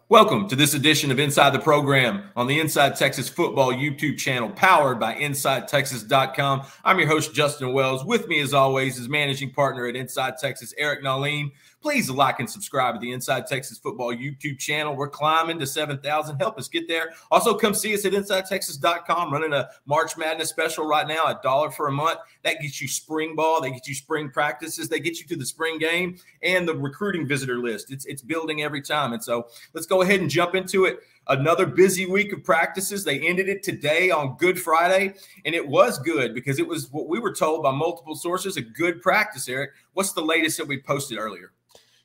Welcome to this edition of Inside the Program on the Inside Texas Football YouTube channel powered by InsideTexas.com. I'm your host, Justin Wells. With me, as always, is managing partner at Inside Texas, Eric Nalin. Please like and subscribe to the Inside Texas Football YouTube channel. We're climbing to 7,000. Help us get there. Also, come see us at InsideTexas.com, running a March Madness special right now, $1 for a month. That gets you spring ball. They get you spring practices. They get you to the spring game and the recruiting visitor list. It's building every time. And so let's go ahead and jump into it. Another busy week of practices. They ended it today on Good Friday, and it was good because it was what we were told by multiple sources, a good practice, Eric. What's the latest that we posted earlier?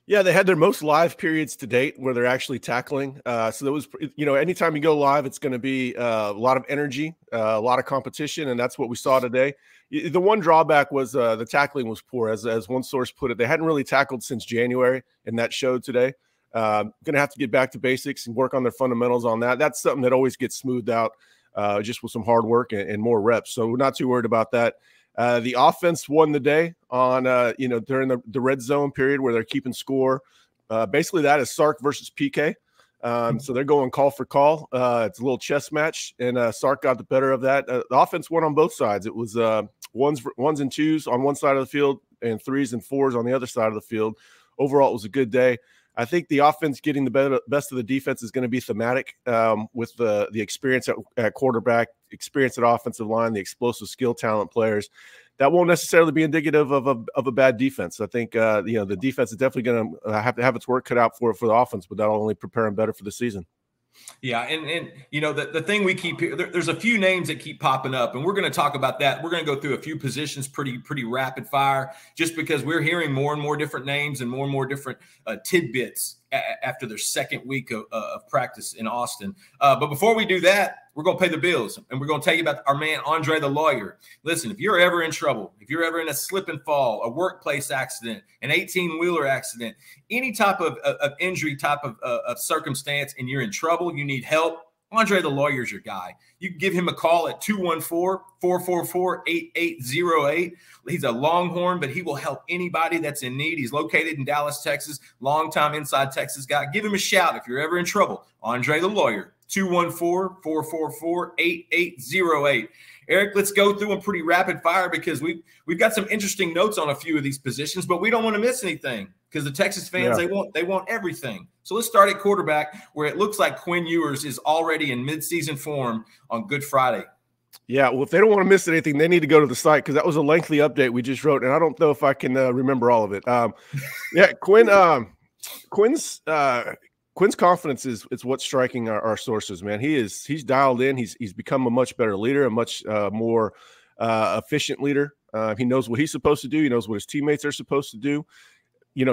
Yeah, they had their most live periods to date where they're actually tackling. So that was, anytime you go live, it's going to be a lot of energy, a lot of competition, and that's what we saw today. The one drawback was the tackling was poor, as one source put it. They hadn't really tackled since January, and that showed today. Going to have to get back to basics and work on their fundamentals on that. That's something that always gets smoothed out just with some hard work and more reps. So we're not too worried about that. The offense won the day on, during the red zone period where they're keeping score. Basically, that is Sark versus PK. So they're going call for call. It's a little chess match, and Sark got the better of that. The offense won on both sides. It was ones and twos on one side of the field and threes and fours on the other side of the field. Overall, it was a good day. I think the offense getting the best of the defense is going to be thematic with the experience at quarterback, experience at offensive line, the explosive skill talent players. That won't necessarily be indicative of a bad defense. I think the defense is definitely going to have to have its work cut out for the offense, but that'll only prepare them better for the season. Yeah, and the thing we keep here, there's a few names that keep popping up, and we're going to talk about that. We're going to go through a few positions pretty rapid fire, just because we're hearing more and more different names and more different tidbits after their second week of practice in Austin. But before we do that, we're going to pay the bills, and we're going to tell you about our man, Andre the lawyer. Listen, if you're ever in trouble, if you're ever in a slip and fall, a workplace accident, an 18-wheeler accident, any type of injury type of circumstance, and you're in trouble, you need help, Andre the lawyer's your guy. You can give him a call at 214-444-8808. He's a Longhorn, but he will help anybody that's in need. He's located in Dallas, Texas, longtime Inside Texas guy. Give him a shout if you're ever in trouble. Andre the lawyer, 214-444-8808. Eric, let's go through them pretty rapid fire because we've got some interesting notes on a few of these positions, but we don't want to miss anything because the Texas fans, they want everything. So let's start at quarterback, where it looks like Quinn Ewers is already in midseason form on Good Friday. Yeah, well, if they don't want to miss anything, they need to go to the site because that was a lengthy update we just wrote, and I don't know if I can remember all of it. Quinn's confidence is what's striking our sources, man. He's dialed in. He's become a much better leader, a much more efficient leader. He knows what he's supposed to do. He knows what his teammates are supposed to do.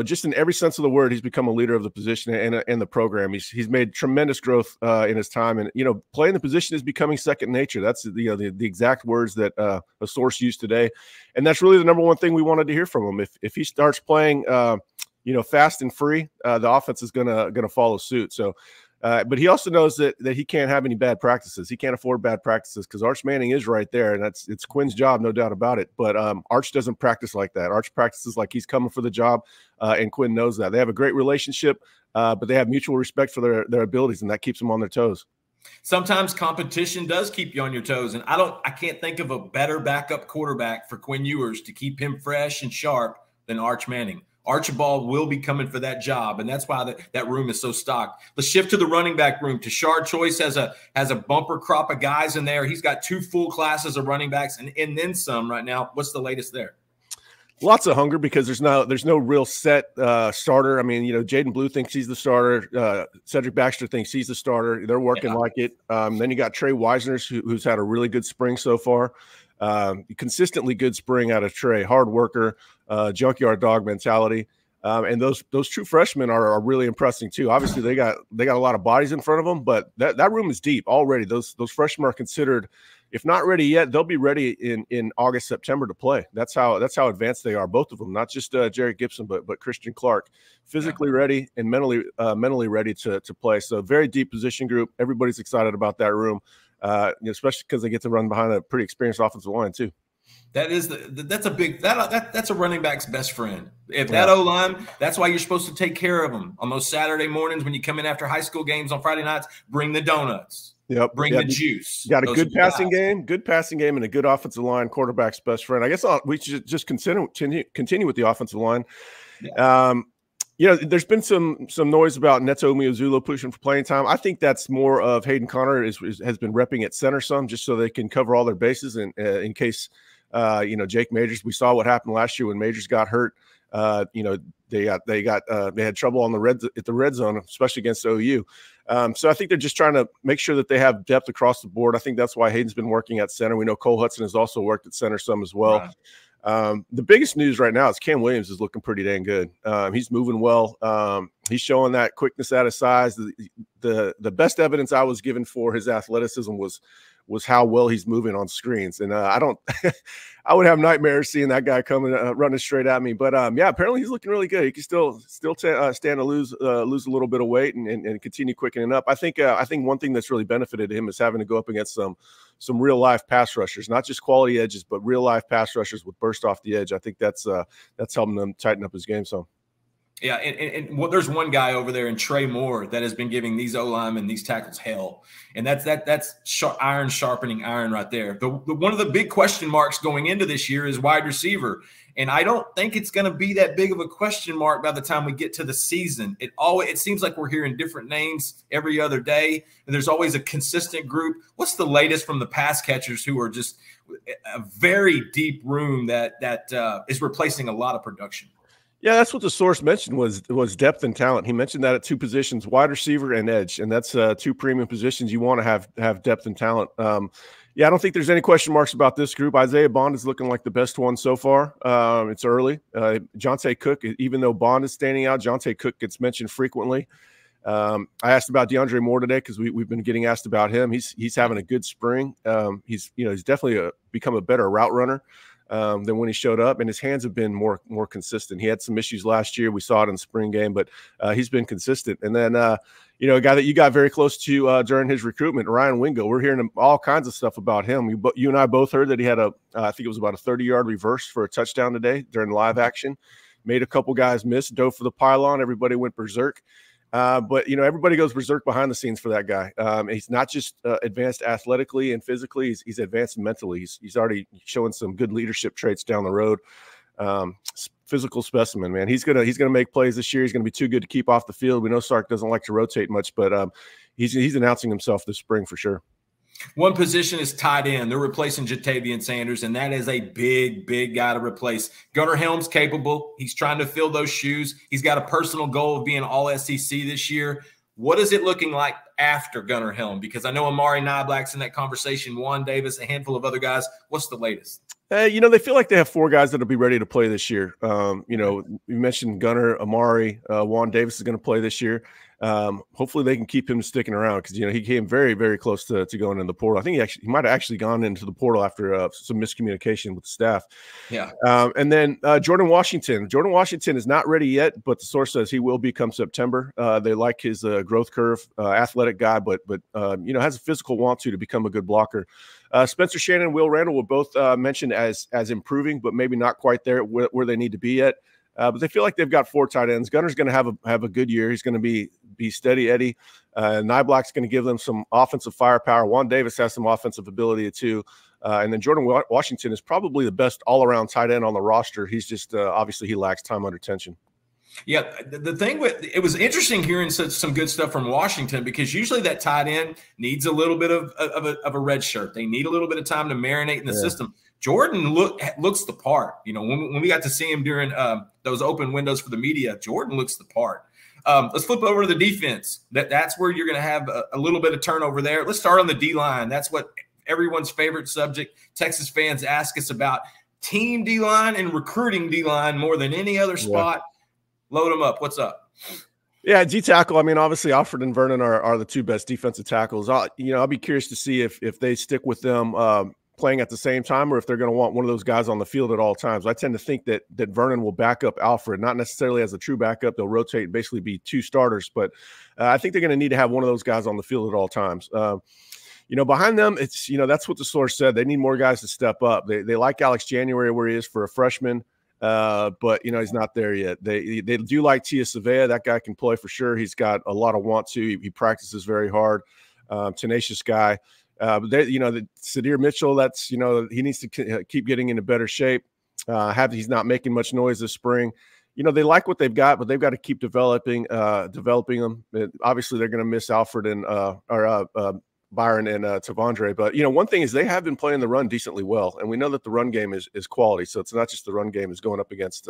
Just in every sense of the word, he's become a leader of the position and the program. He's made tremendous growth in his time, and playing the position is becoming second nature. That's the exact words that a source used today, and that's really the number one thing we wanted to hear from him. If he starts playing, fast and free, the offense is gonna follow suit. So. But he also knows that he can't have any bad practices. He can't afford bad practices because Arch Manning is right there, and it's Quinn's job, no doubt about it. But Arch doesn't practice like that. Arch practices like he's coming for the job, and Quinn knows that. They have a great relationship, but they have mutual respect for their abilities, and that keeps them on their toes. Sometimes competition does keep you on your toes, and I can't think of a better backup quarterback for Quinn Ewers to keep him fresh and sharp than Arch Manning. Archibald will be coming for that job, and that's why that room is so stocked. Let's shift to the running back room. Tashard Choice has a bumper crop of guys in there. He's got 2 full classes of running backs and then some right now. What's the latest there? Lots of hunger because there's no real set starter. I mean, Jaden Blue thinks he's the starter. Cedric Baxter thinks he's the starter. They're working like it. Then you got Trey Wisner, who's had a really good spring so far. Consistently good spring out of Trey, hard worker, junkyard dog mentality. And those true freshmen are really impressing too. Obviously, they got a lot of bodies in front of them, but that room is deep already. Those freshmen are considered, if not ready yet, they'll be ready in August, September to play. That's how advanced they are, both of them. Not just Jarrett Gibson, but Christian Clark, physically ready and mentally ready to play. So very deep position group. Everybody's excited about that room, especially because they get to run behind a pretty experienced offensive line too. That's a big that's a running back's best friend. If that O-line, that's why you're supposed to take care of them on those Saturday mornings when you come in after high school games on Friday nights. Bring the donuts. Yep. Bring the juice. Got a good passing game, and a good offensive line. Quarterback's best friend. I guess we should just continue with the offensive line. Yeah. There's been some noise about Neto Miazulo pushing for playing time. I think that's more of Hayden Connor has been repping at center some, just so they can cover all their bases in case Jake Majors. We saw what happened last year when Majors got hurt. They had trouble on the red zone, especially against OU. So I think they're just trying to make sure that they have depth across the board. I think that's why Hayden's been working at center. We know Cole Hudson has also worked at center some as well. Right. The biggest news right now is Cam Williams is looking pretty dang good. He's moving well. He's showing that quickness at his size. The best evidence I was given for his athleticism was how well he's moving on screens. And I would have nightmares seeing that guy coming running straight at me. But apparently he's looking really good. He can still stand to lose a little bit of weight and continue quickening up. I think one thing that's really benefited him is having to go up against some real life pass rushers, not just quality edges, but real life pass rushers with burst off the edge. I think that's helping them tighten up his game some. Yeah, and there's one guy over there in Trey Moore that has been giving these O-linemen, these tackles, hell, and that's iron sharpening iron right there. One of the big question marks going into this year is wide receiver, and I don't think it's going to be that big of a question mark by the time we get to the season. It seems like we're hearing different names every other day, and there's always a consistent group. What's the latest from the pass catchers who are just a very deep room that is replacing a lot of production? Yeah, that's what the source mentioned was depth and talent. He mentioned that at two positions, wide receiver and edge, and that's two premium positions you want to have depth and talent. I don't think there's any question marks about this group. Isaiah Bond is looking like the best one so far. It's early. Jonte Cook, even though Bond is standing out, Jonte Cook gets mentioned frequently. I asked about DeAndre Moore today because we've been getting asked about him. He's having a good spring. He's definitely become a better route runner than when he showed up, and his hands have been more consistent. He had some issues last year. We saw it in the spring game, but he's been consistent. And then, a guy that you got very close to during his recruitment, Ryan Wingo. We're hearing all kinds of stuff about him. You and I both heard that he had I think it was about a 30-yard reverse for a touchdown today during live action. Made a couple guys miss, dove for the pylon. Everybody went berserk. But everybody goes berserk behind the scenes for that guy. He's not just advanced athletically and physically; he's advanced mentally. He's already showing some good leadership traits down the road. Physical specimen, man. He's gonna make plays this year. He's gonna be too good to keep off the field. We know Sark doesn't like to rotate much, but he's announcing himself this spring for sure. One position is tight end. They're replacing Jatavian Sanders, and that is a big, big guy to replace. Gunnar Helm's capable. He's trying to fill those shoes. He's got a personal goal of being all SEC this year. What is it looking like after Gunnar Helm? Because I know Amari Niblack's in that conversation, Juan Davis, a handful of other guys. What's the latest? They feel like they have four guys that'll be ready to play this year. You mentioned Gunnar, Amari, Juan Davis is going to play this year. Hopefully they can keep him sticking around because he came very, very close to going in the portal. I think he might have actually gone into the portal after some miscommunication with the staff. Yeah. And then Jordan Washington. Jordan Washington is not ready yet, but the source says he will be come September. They like his growth curve, athletic guy, but has a physical want to become a good blocker. Spencer Shannon and Will Randall were both mentioned as improving, but maybe not quite there where they need to be yet. But they feel like they've got four tight ends. Gunner's going to have a good year. He's going to be steady Eddie. Niblack's going to give them some offensive firepower. Juan Davis has some offensive ability too. And then Jordan Washington is probably the best all-around tight end on the roster. He's just obviously he lacks time under tension. Yeah, the thing it was interesting hearing some good stuff from Washington because usually that tight end needs a little bit of a red shirt. They need a little bit of time to marinate in the system. Jordan looks the part. When we got to see him during those open windows for the media, Jordan looks the part. Let's flip over to the defense. That's where you're going to have a little bit of turnover there. Let's start on the D-line. That's what everyone's favorite subject. Texas fans ask us about team D-line and recruiting D-line more than any other spot. Yeah. Load them up. What's up? Yeah, D-tackle. I mean, obviously Alfred and Vernon are the two best defensive tackles. I'll be curious to see if they stick with them playing at the same time or if they're going to want one of those guys on the field at all times. I tend to think that Vernon will back up Alfred, not necessarily as a true backup. They'll rotate and basically be two starters, but I think they're going to need to have one of those guys on the field at all times. behind them, it's, that's what the source said. They need more guys to step up. They like Alex January where he is for a freshman, but, he's not there yet. They do like Tia Savea. That guy can play for sure. He's got a lot of want to. He practices very hard, tenacious guy. But the Sadir Mitchell, that's, he needs to keep getting into better shape. He's not making much noise this spring. They like what they've got, but they've got to keep developing them. Obviously, they're going to miss Alfred and Byron and Tavondre. But, one thing is they have been playing the run decently well, and we know that the run game is quality. So it's not just the run game is going up against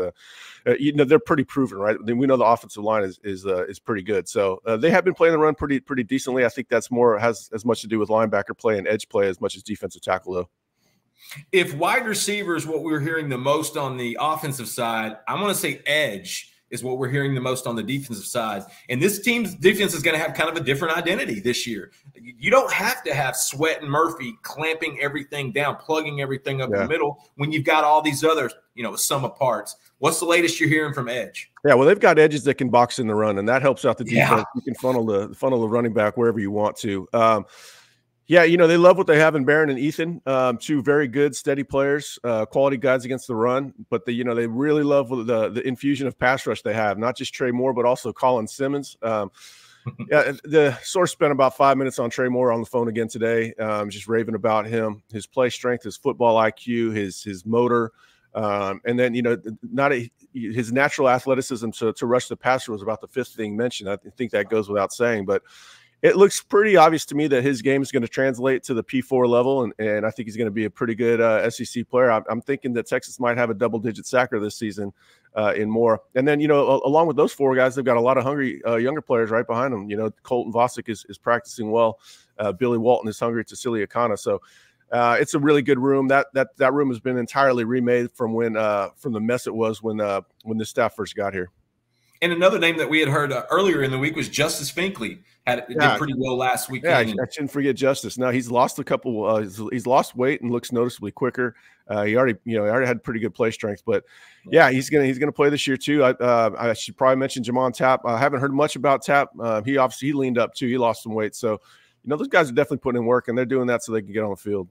they're pretty proven, right? We know the offensive line is pretty good. So they have been playing the run pretty decently. I think that's has as much to do with linebacker play and edge play as much as defensive tackle, though. If wide receiver is what we're hearing the most on the offensive side, I'm going to say edge is what we're hearing the most on the defensive side. And this team's defense is going to have kind of a different identity this year. You don't have to have Sweat and Murphy clamping everything down, plugging everything up the middle when you've got all these other, sum of parts. What's the latest you're hearing from edge? Yeah, well, they've got edges that can box in the run, and that helps out the defense. You can funnel the running back wherever you want to. Yeah, they love what they have in Barron and Ethan, two very good, steady players, quality guys against the run. But they really love the infusion of pass rush they have, not just Trey Moore, but also Colin Simmons. Yeah, the source spent about 5 minutes on Trey Moore on the phone again today, just raving about him, his play strength, his football IQ, his motor, and then his natural athleticism to rush the passer was about the fifth thing mentioned. I think that goes without saying, but it looks pretty obvious to me that his game is going to translate to the P4 level, and I think he's going to be a pretty good SEC player. I'm thinking that Texas might have a double-digit sacker this season in Moore. And then, along with those four guys, they've got a lot of hungry younger players right behind them. Colton Vosick is practicing well. Billy Walton is hungry. Cecilia Kana. So it's a really good room. That room has been entirely remade from the mess it was when the staff first got here. And another name that we had heard earlier in the week was Justice Finkley. Did pretty well last weekend. Yeah, I shouldn't forget Justice. Now he's lost a couple. He's lost weight and looks noticeably quicker. He already had pretty good play strength. But yeah, he's gonna play this year too. I should probably mention Jamon Tapp. I haven't heard much about Tapp. He leaned up too. He lost some weight. So those guys are definitely putting in work, and they're doing that so they can get on the field.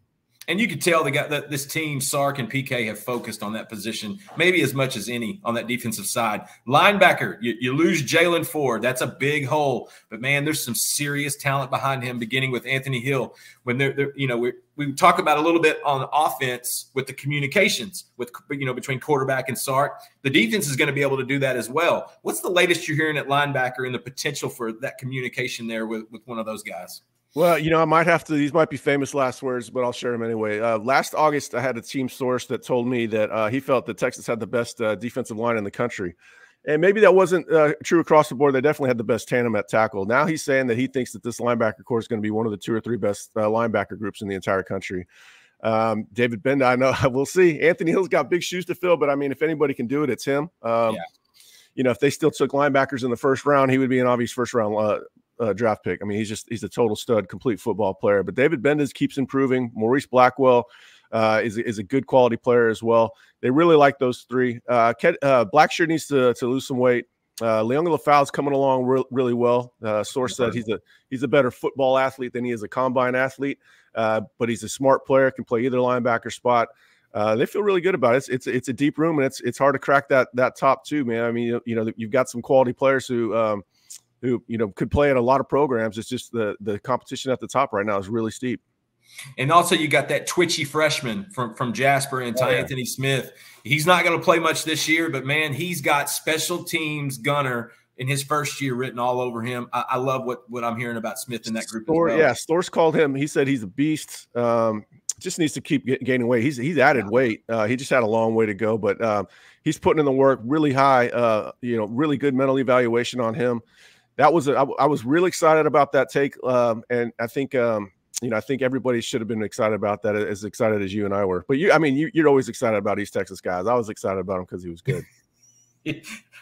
And you can tell that this team, Sark and PK, have focused on that position maybe as much as any on that defensive side. Linebacker, you lose Jalen Ford. That's a big hole. But, man, there's some serious talent behind him, beginning with Anthony Hill. When we talk about a little bit on offense with the communications between quarterback and Sark. The defense is going to be able to do that as well. What's the latest you're hearing at linebacker and the potential for that communication there with one of those guys? Well, I might have to – these might be famous last words, but I'll share them anyway. Last August, I had a team source that told me that he felt that Texas had the best defensive line in the country. And maybe that wasn't true across the board. They definitely had the best tandem at tackle. Now he's saying that he thinks that this linebacker core is going to be one of the 2 or 3 best linebacker groups in the entire country. David Benda, I know. We'll see. Anthony Hill's got big shoes to fill, but, I mean, if anybody can do it, it's him. If they still took linebackers in the first round, he would be an obvious first-round draft pick. I mean, he's a total stud, complete football player. But David Bendis keeps improving. Maurice Blackwell is a good quality player as well. They really like those three. Blackshear needs to lose some weight. Leonga Lafau's coming along really well. Source said he's a better football athlete than he is a combine athlete, but he's a smart player, can play either linebacker spot. They feel really good about it. It's a deep room, and it's hard to crack that top two, man. I mean, you've got some quality players who could play at a lot of programs. It's just the competition at the top right now is really steep. And also you got that twitchy freshman from Jasper and Anthony Smith. He's not going to play much this year, but, man, he's got special teams gunner in his first year written all over him. I love what I'm hearing about Smith in that group as well. Yeah, Storrs called him. He said he's a beast. Just needs to keep gaining weight. He's added weight. He just had a long way to go, but he's putting in the work really high, really good mental evaluation on him. I was really excited about that take. And I think, I think everybody should have been excited about that, as excited as you and I were. But you're always excited about East Texas guys. I was excited about him because he was good.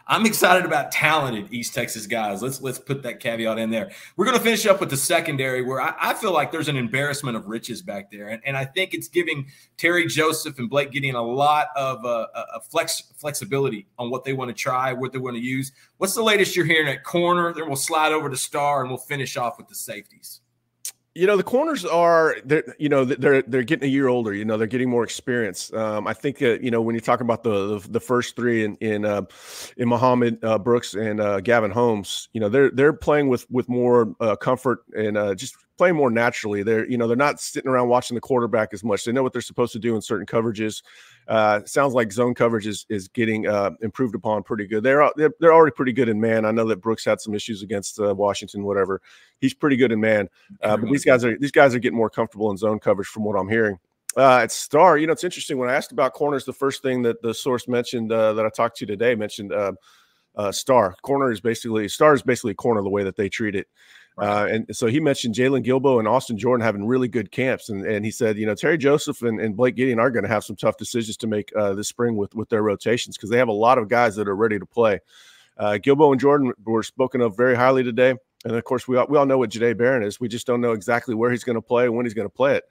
I'm excited about talented East Texas guys. Let's put that caveat in there. We're going to finish up with the secondary, where I feel like there's an embarrassment of riches back there. And I think it's giving Terry Joseph and Blake Gideon a lot of flexibility on what they want to try, what they want to use. What's the latest you're hearing at corner? Then we'll slide over to star, and we'll finish off with the safeties. The corners are they're getting a year older. They're getting more experience. I think when you talk about the first three in Muhammad Brooks and Gavin Holmes, they're playing with more comfort and just playing more naturally. They're not sitting around watching the quarterback as much. They know what they're supposed to do in certain coverages. Sounds like zone coverage is getting improved upon pretty good. They're already pretty good in man. I know that Brooks had some issues against Washington, whatever. He's pretty good in man, but these guys are getting more comfortable in zone coverage from what I'm hearing. At Star, it's interesting. When I asked about corners, the first thing that the source mentioned that I talked to today mentioned Star. Star is basically a corner the way that they treat it. Right. And so he mentioned Jalen Gilbo and Austin Jordan having really good camps. And he said, Terry Joseph and Blake Gideon are going to have some tough decisions to make this spring with their rotations because they have a lot of guys that are ready to play. Gilbo and Jordan were spoken of very highly today. And, of course, we all know what Jahdae Barron is. We just don't know exactly where he's going to play and when he's going to play it.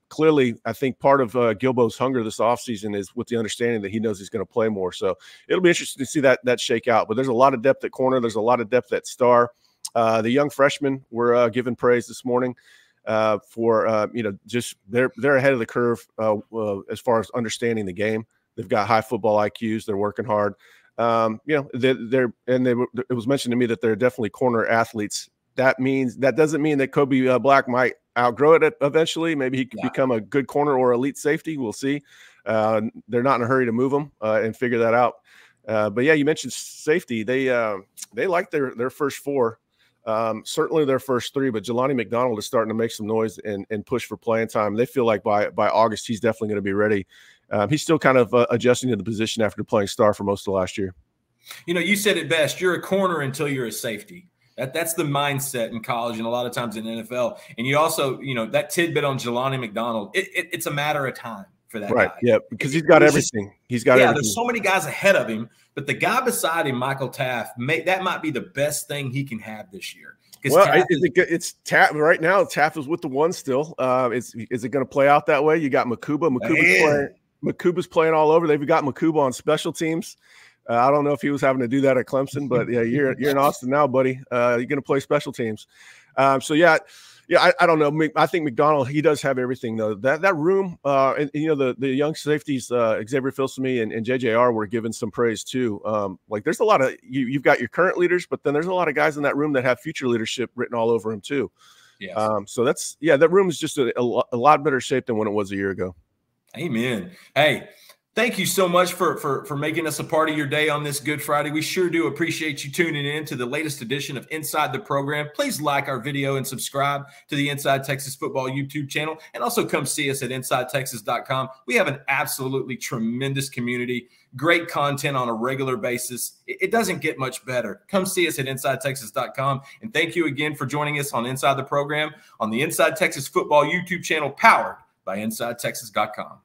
Clearly, I think part of Gilbo's hunger this offseason is with the understanding that he knows he's going to play more. So it'll be interesting to see that shake out. But there's a lot of depth at corner. There's a lot of depth at Star. The young freshmen were given praise this morning for just they're ahead of the curve as far as understanding the game. They've got high football IQs. They're working hard. It was mentioned to me that they're definitely corner athletes. That doesn't mean that Kobe Black might outgrow it eventually. Maybe he could become a good corner or elite safety. We'll see. They're not in a hurry to move him and figure that out. But yeah, you mentioned safety. They like their first four. Certainly their first three, but Jelani McDonald is starting to make some noise and push for playing time. They feel like by August he's definitely going to be ready. He's still kind of adjusting to the position after playing star for most of last year. You said it best. You're a corner until you're a safety. That's the mindset in college and a lot of times in the NFL. And you also, that tidbit on Jelani McDonald, it's a matter of time for that guy. Yeah, because he's got everything. There's so many guys ahead of him, but the guy beside him, Michael Taft, that might be the best thing he can have this year. Well, it's Taft right now. Taft is with the one still. Is it going to play out that way? You got Makuba. Makuba's playing all over. They've got Makuba on special teams. I don't know if he was having to do that at Clemson, but yeah, you're in Austin now, buddy. You're going to play special teams. I don't know. I think McDonald, he does have everything though. That room, and the young safeties, Xavier Filsaime and JJR were given some praise too. There's a lot of you've got your current leaders, but then there's a lot of guys in that room that have future leadership written all over them too. Yeah. So that room is just a lot better shape than when it was a year ago. Amen. Hey, thank you so much for making us a part of your day on this Good Friday. We sure do appreciate you tuning in to the latest edition of Inside the Program. Please like our video and subscribe to the Inside Texas Football YouTube channel. And also come see us at InsideTexas.com. We have an absolutely tremendous community, great content on a regular basis. It doesn't get much better. Come see us at InsideTexas.com. And thank you again for joining us on Inside the Program on the Inside Texas Football YouTube channel powered by InsideTexas.com.